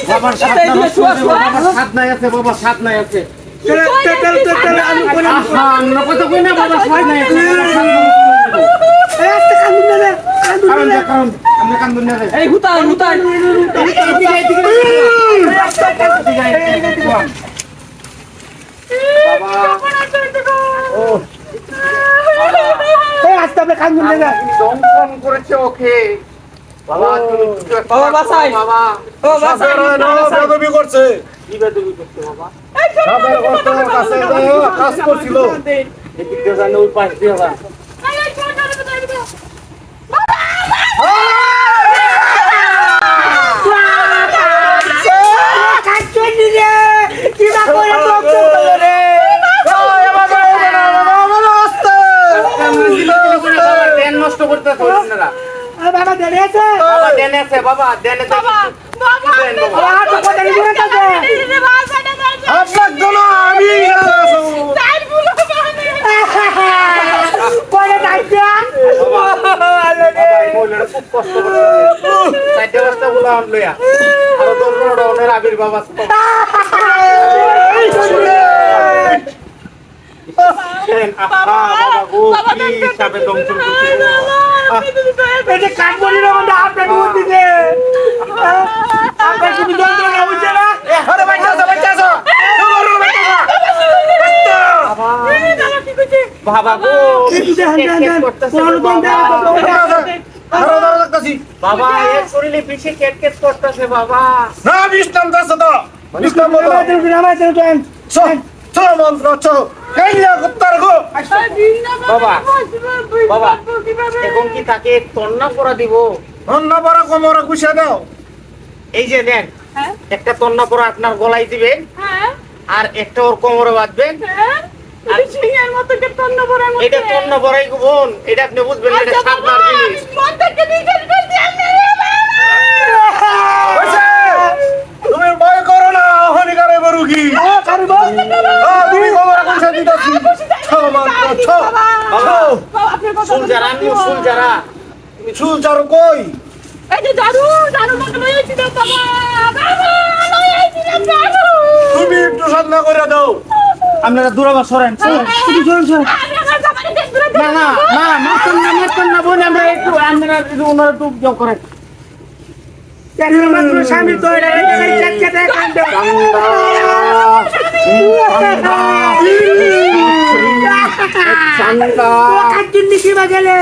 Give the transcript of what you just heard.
বাবার সাত নাই আছে বাবা, সাত নাই আছে। আমরা কত কই না বাবা, সাত নাই আছে। এই হুতা হুতা করেছে ওকে বাবা। বাবা বাসাই, বাবা ও বাসাই বেদবি করছে। কি বেদবি করছে বাবা? কাজ করছিল এদিকে জানে ওই পাশ দিয়ে বাবা। নষ্ট করতে আপনারা বাবা দেনে আছে, বাবা দেনে আছে, বাবা দেনে আছে, বাবা বাবা তো কথা দিবেন না আপনার জন্য আমি তাই বলো কোনে যাইছেন বাবা মোলের খুব কষ্ট করে সাইডে রাস্তা বলা লইয়া আর দরকার ওনার আবির বাবা বাবা গো কি হিসাবে দমচম করছে এই যে কাঠবড়ি রকম আপনি দুধ দিতে আপনি কি যন্ত্রণা হচ্ছে না? আরে বাচ্চা বাচ্চা বাবা গো বাবা এর শরীরে পিছে কেট কেট করতেছে বাবা। না বিশ্রাম দাস তো বিশ্রাম বলো মন্ত্র বাবা বাবা এখন কি তাকে তন্না পরা দিব? তন্না পরা কোমরে গুছিয়ে দাও। এই যে দেন একটা তন্না পরা আপনার গলায় দিবেন আর একটা ওর কোমরে বাঁধবেন। এটা তন্না পরাই বোন, এটা আপনি বুঝবেন না, এটা সাবধান জিনিস। তুমি ভয় করো না, হানিকারে বরুকি তুমি খবর কোনটা দিতাছি শুন যারা শুন যারা তুমি শুন যারো কই এই যে জারু জারু মত লইছি দাও বাবা বাবা লইছি দাও তুমি একটু সাধনা করে দাও। আপনারা দূরে সরেন তুমি সরেন না না না মারতেন না বোন, আমরা একটু আপনারা ওনারা একটু জব করেন। মাত্র স্বামী তো এটা চেক কান্দ চান্দা কাটিন দিছি বাগেলে